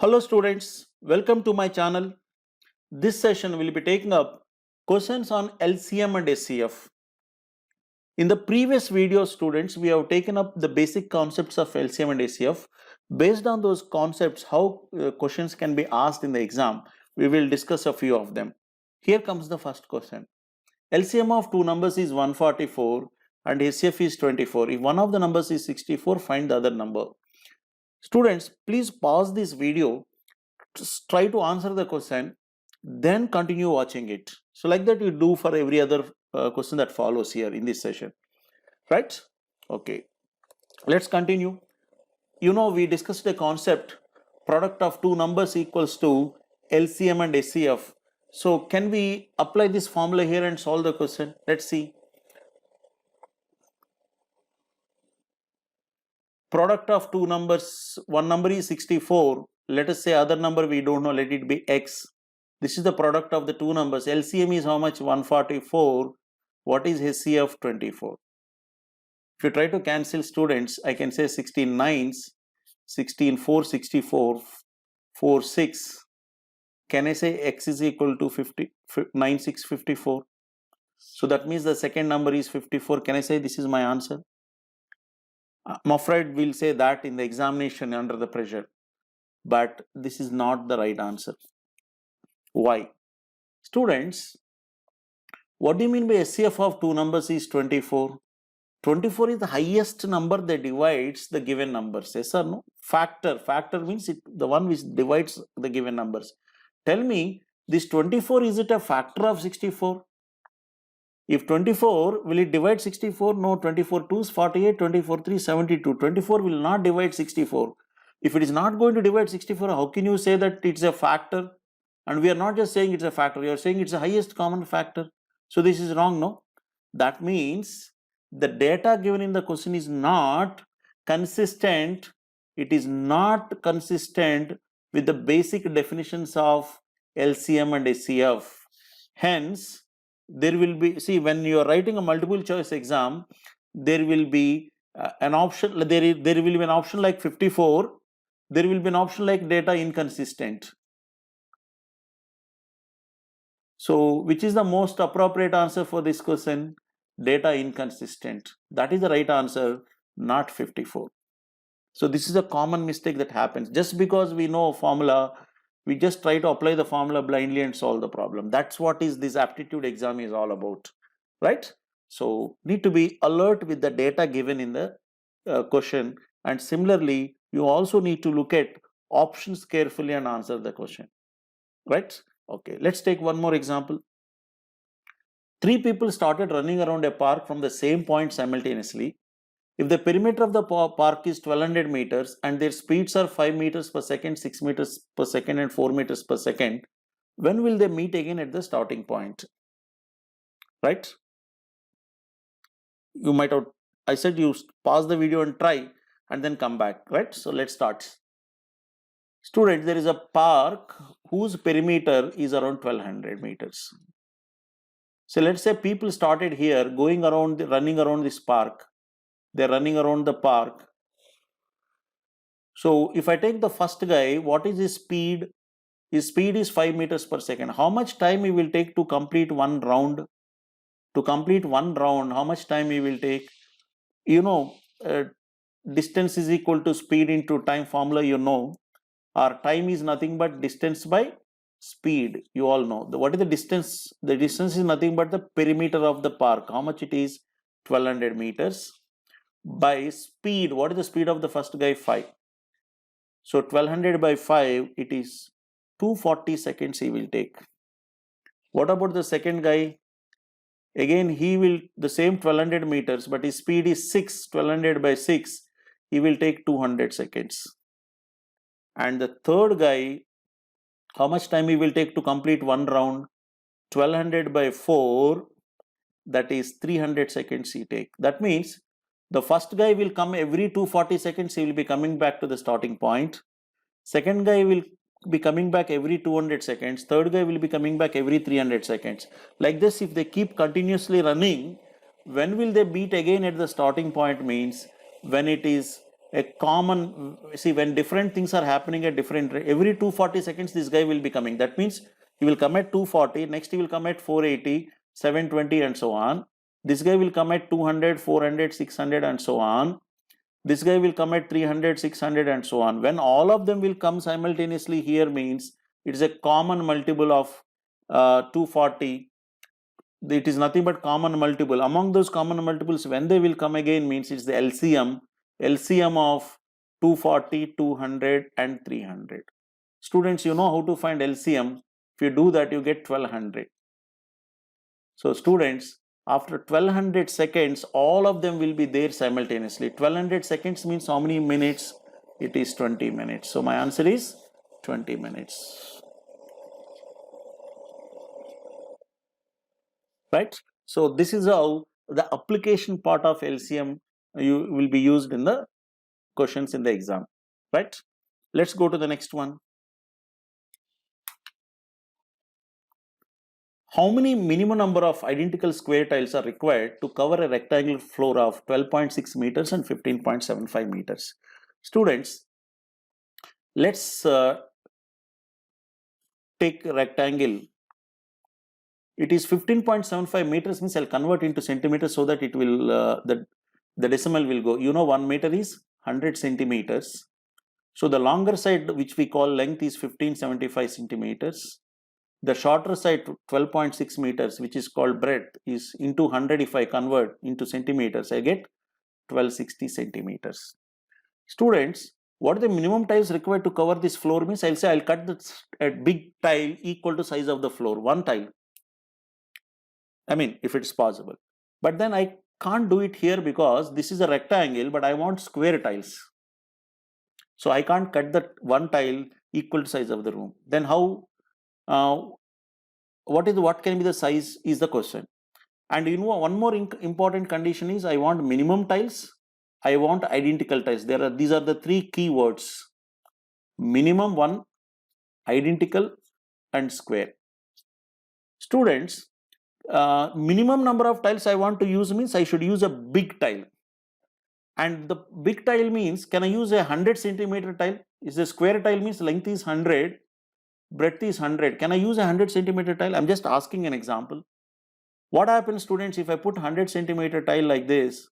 Hello students, welcome to my channel. This session will be taking up questions on LCM and SCF. In the previous video students, we have taken up the basic concepts of LCM and SCF. Based on those concepts, how questions can be asked in the exam, we will discuss a few of them. Here comes the first question. LCM of two numbers is 144 and SCF is 24. If one of the numbers is 64, find the other number. Students, please pause this video. Just try to answer the question, then continue watching it. So like that you do for every other question that follows here in this session, right? Okay, let's continue. You know, we discussed a concept, product of two numbers equals to LCM and SCF. So can we apply this formula here and solve the question? Let's see. Product of two numbers, one number is 64, let us say other number we don't know, let it be x. This is the product of the two numbers. LCM is how much? 144. What is SCF? 24. If you try to cancel students, I can say 16 nines, 16 4, 64, 4 6. Can I say x is equal to 50, 9 6 54? So that means the second number is 54. Can I say this is my answer? I'm afraid we'll say that in the examination under the pressure, but this is not the right answer. Why? Students, what do you mean by SCF of two numbers is 24? 24 is the highest number that divides the given numbers. Yes or no? Factor means the one which divides the given numbers. Tell me, this 24, is it a factor of 64? If 24, will it divide 64? No, 24 2 is 48, 24 3 72. 24 will not divide 64. If it is not going to divide 64, how can you say that it's a factor? And we are not just saying it's a factor, we are saying it's the highest common factor. So this is wrong, no? That means the data given in the question is not consistent. It is not consistent with the basic definitions of LCM and SCF. Hence, there will be, see, when you are writing a multiple choice exam, there will be an option, there will be an option like 54, there will be an option like data inconsistent. So which is the most appropriate answer for this question? Data inconsistent. That is the right answer, not 54. So this is a common mistake that happens. Just because we know a formula, we just try to apply the formula blindly and solve the problem. That's what is this aptitude exam is all about, right? So need to be alert with the data given in the question, and similarly you also need to look at options carefully and answer the question, right? Okay, let's take one more example. Three people started running around a park from the same point simultaneously. If the perimeter of the park is 1200 meters and their speeds are 5 meters per second, 6 meters per second and 4 meters per second, when will they meet again at the starting point? Right? You might have, I said you pause the video and try and then come back, right? So let's start. Students, there is a park whose perimeter is around 1200 meters. So let's say people started here going around, running around this park. They're running around the park. So if I take the first guy, what is his speed? His speed is 5 meters per second. How much time he will take to complete one round? To complete one round, how much time he will take? You know, distance is equal to speed into time formula, you know. Our time is nothing but distance by speed. You all know. What is the distance? The distance is nothing but the perimeter of the park. How much it is? 1200 meters. By speed, what is the speed of the first guy? 5. So 1200 by 5, it is 240 seconds he will take. What about the second guy? Again, he will the same 1200 meters, but his speed is 6. 1200 by 6, he will take 200 seconds. And the third guy, how much time he will take to complete one round? 1200 by 4, that is 300 seconds he take. That means the first guy will come every 240 seconds, he will be coming back to the starting point. Second guy will be coming back every 200 seconds. Third guy will be coming back every 300 seconds. Like this, if they keep continuously running, when will they meet again at the starting point? Means when it is a common, see, when different things are happening at different rate, every 240 seconds this guy will be coming. That means he will come at 240, next he will come at 480, 720 and so on. This guy will come at 200, 400, 600 and so on. This guy will come at 300, 600 and so on. When all of them will come simultaneously here means it is a common multiple of 240. It is nothing but common multiple. Among those common multiples, when they will come again means it's the LCM of 240, 200 and 300. Students, you know how to find LCM. If you do that, you get 1200. So students, after 1200 seconds, all of them will be there simultaneously. 1200 seconds means how many minutes? It is 20 minutes. So my answer is 20 minutes. Right? So this is how the application part of LCM you will be used in the questions in the exam. Right? Let's go to the next one. How many minimum number of identical square tiles are required to cover a rectangular floor of 12.6 meters and 15.75 meters? Students, let's take a rectangle. It is 15.75 meters means I'll convert into centimeters so that it will, the decimal will go. You know 1 meter is 100 centimeters. So the longer side which we call length is 1575 centimeters. The shorter side 12.6 meters which is called breadth is into 100. If I convert into centimeters, I get 1260 centimeters. Students, what are the minimum tiles required to cover this floor means I'll say I'll cut this a big tile equal to size of the floor, one tile. I mean, if it's possible. But then I can't do it here because this is a rectangle, but I want square tiles. So I can't cut that one tile equal to size of the room. Then how? What can be the size is the question. And you know, one more important condition is I want minimum tiles, I want identical tiles. These are the three key words: minimum, one, identical and square. Students, minimum number of tiles I want to use means I should use a big tile. And the big tile means, can I use a 100 centimeter tile? Is a square tile means length is 100, breadth is 100. Can I use a 100 centimeter tile? I'm just asking an example. What happens, students, if I put 100 centimeter tile like this?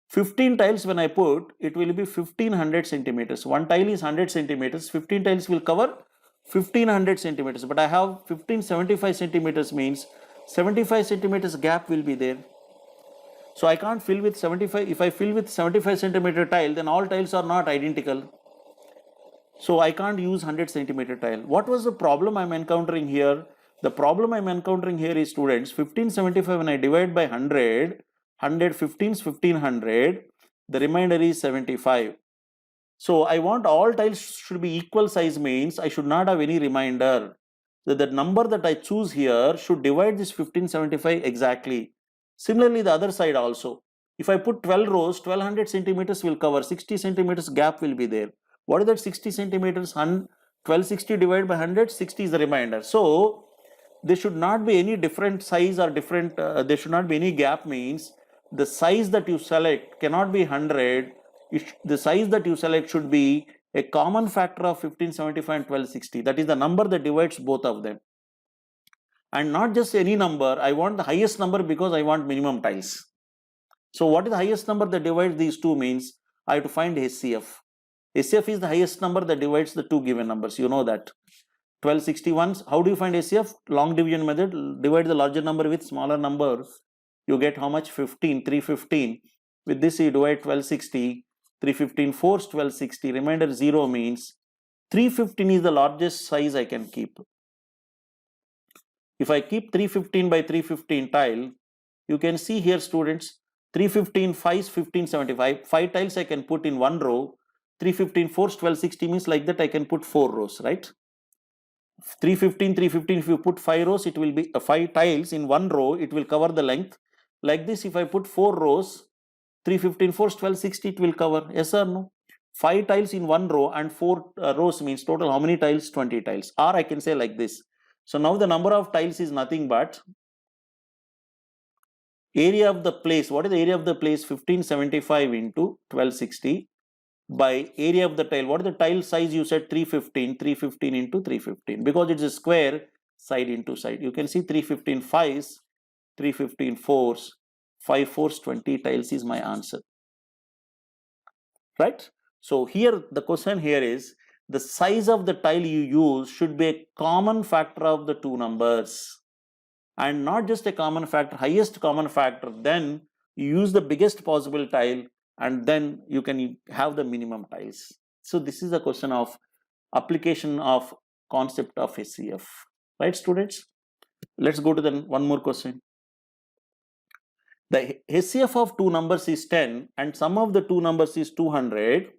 15 tiles when I put, it will be 1500 centimeters. One tile is 100 centimeters. 15 tiles will cover 1500 centimeters. But I have 1575 centimeters means 75 centimeters gap will be there. So I can't fill with 75. If I fill with 75 centimeter tile, then all tiles are not identical. So I can't use 100 centimeter tile. What was the problem I'm encountering here? The problem I'm encountering here is, students, 1575 when I divide by 100, 100 15 is 1500, the remainder is 75. So I want all tiles should be equal size means I should not have any remainder. The number that I choose here should divide this 1575 exactly. Similarly, the other side also. If I put 12 rows, 1200 centimeters will cover, 60 centimeters gap will be there. What is that 60 centimeters? 1260 divided by 100, 60 is the remainder. So there should not be any different size or different, there should not be any gap means the size that you select cannot be 100. The size that you select should be a common factor of 1575 and 1260. That is the number that divides both of them. And not just any number, I want the highest number because I want minimum tiles. So what is the highest number that divides these two means I have to find HCF. HCF is the highest number that divides the two given numbers. You know that. 1261. How do you find HCF? Long division method. Divide the larger number with smaller number. You get how much? 15. 315. With this you divide 1260. 315 force 1260. Remainder 0 means 315 is the largest size I can keep. If I keep 315 by 315 tile, you can see here, students, 315 5 is 1575. 5 tiles I can put in one row. 315 force 1260 means like that I can put 4 rows, right? 315 if you put 5 rows, it will be 5 tiles in one row, it will cover the length. Like this, if I put 4 rows, 315 force 1260 it will cover. Yes or no? 5 tiles in one row and 4 rows means total how many tiles? 20 tiles. Or I can say like this. So now the number of tiles is nothing but area of the place. What is the area of the place? 1575 into 1260. by area of the tile. What is the tile size? You said 315, 315 into 315, because it's a square side into side. You can see 315 5s, 315 4s, 5 4s 20 tiles is my answer, right? So here the question here is, the size of the tile you use should be a common factor of the two numbers, and not just a common factor, highest common factor. Then you use the biggest possible tile, and then you can have the minimum tiles. So this is a question of application of concept of HCF, right, students? Let's go to the one more question. The HCF of two numbers is 10 and sum of the two numbers is 200.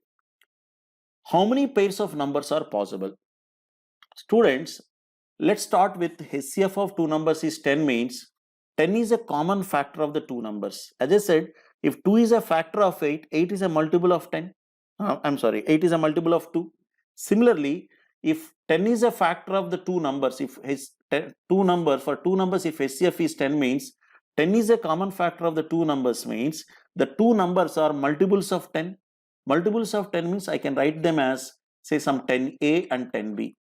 How many pairs of numbers are possible? Students, let's start with HCF of two numbers is 10 means 10 is a common factor of the two numbers. As I said, if 2 is a factor of 8, 8 is a multiple of 10. 8 is a multiple of 2. Similarly, if 10 is a factor of the two numbers, if two numbers if HCF is 10 means 10 is a common factor of the two numbers, means the two numbers are multiples of 10. Multiples of 10 means I can write them as, say, some 10a and 10b.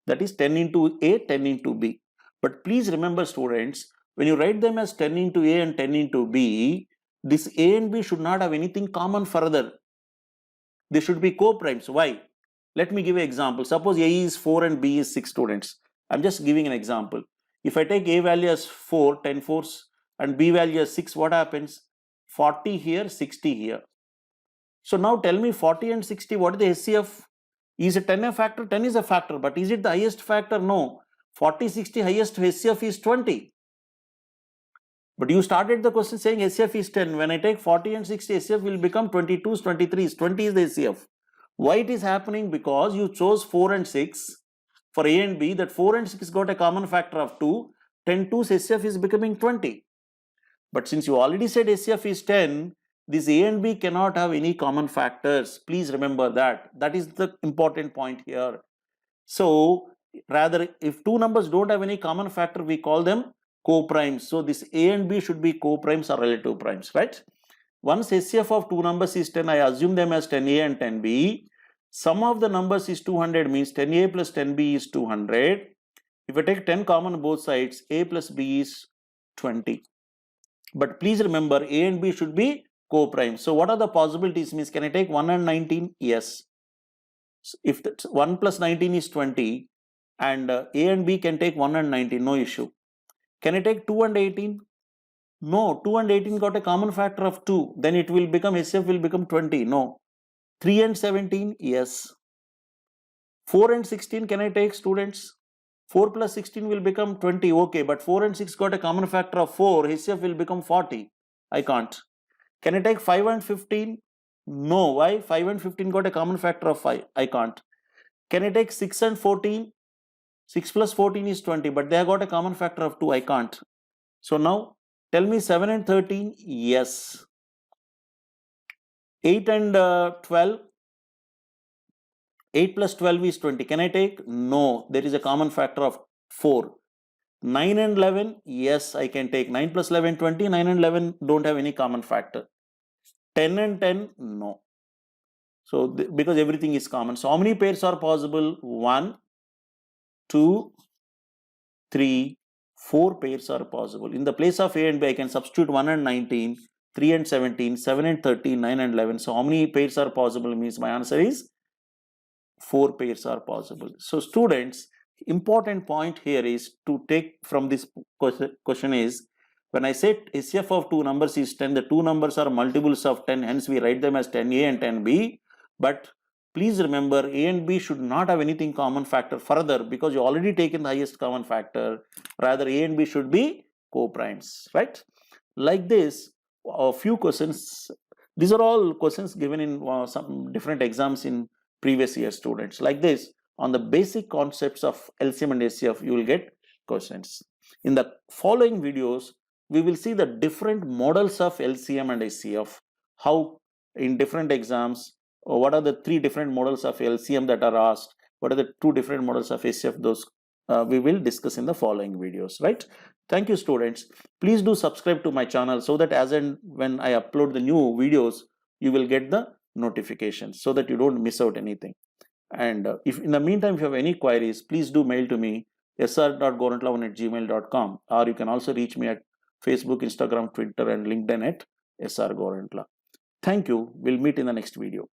That is 10 into a, 10 into b. But please remember, students, when you write them as 10 into a and 10 into b, this a and b should not have anything common further. They should be co-primes. Why? Let me give an example. Suppose a is 4 and b is 6, students. I'm just giving an example. If I take a value as 4, 10 fours, and b value as 6, what happens? 40 here, 60 here. So now tell me, 40 and 60, what is the HCF? Is a 10 a factor? 10 is a factor, but is it the highest factor? No. 40, 60, highest HCF is 20. But you started the question saying HCF is 10. When I take 40 and 60, HCF will become 22s, 23s. 20 is the HCF. Why it is happening? Because you chose 4 and 6 for A and B. That 4 and 6 got a common factor of 2. 10 2's HCF is becoming 20. But since you already said HCF is 10, this A and B cannot have any common factors. Please remember that. That is the important point here. So rather, if two numbers don't have any common factor, we call them co-primes. So this A and B should be co-primes or relative primes, right? Once HCF of two numbers is 10, I assume them as 10A and 10B. Sum of the numbers is 200, means 10A plus 10B is 200. If I take 10 common on both sides, A plus B is 20. But please remember, A and B should be co-primes. So what are the possibilities? Means can I take 1 and 19? Yes. If 1 plus 19 is 20, and A and B can take 1 and 19, no issue. Can I take 2 and 18? No, 2 and 18 got a common factor of 2. Then it will become, HCF will become 20. No. 3 and 17? Yes. 4 and 16 can I take, students? 4 plus 16 will become 20. Okay, but 4 and 6 got a common factor of 4. HCF will become 40. I can't. Can I take 5 and 15? No. Why? 5 and 15 got a common factor of 5. I can't. Can I take 6 and 14? 6 plus 14 is 20, but they have got a common factor of 2. I can't. So now tell me 7 and 13. Yes. 8 and 12. 8 plus 12 is 20. Can I take? No. There is a common factor of 4. 9 and 11. Yes, I can take. 9 plus 11, 20. 9 and 11 don't have any common factor. 10 and 10. No. So because everything is common. So how many pairs are possible? 1, 2, 3, 4 pairs are possible. In the place of A and B, I can substitute 1 and 19, 3 and 17, 7 and 13, 9 and 11. So how many pairs are possible? Means my answer is 4 pairs are possible. So students, important point here is to take from this question is, when I say HCF of two numbers is 10, the two numbers are multiples of 10, hence we write them as 10A and 10B. But please remember, A and B should not have anything common factor further, because you already taken the highest common factor. Rather, A and B should be co-primes, right? Like this, a few questions. These are all questions given in some different exams in previous year, students. Like this, on the basic concepts of LCM and HCF, you will get questions. In the following videos, we will see the different models of LCM and HCF, how in different exams, what are the 3 different models of LCM that are asked, what are the 2 different models of HCF, those we will discuss in the following videos, right? Thank you, students. Please do subscribe to my channel so that as and when I upload the new videos, you will get the notifications so that you don't miss out anything. And if in the meantime, if you have any queries, please do mail to me, sr.gorantla1@gmail.com, or you can also reach me at Facebook, Instagram, Twitter, and LinkedIn at srgorantla. Thank you. We'll meet in the next video.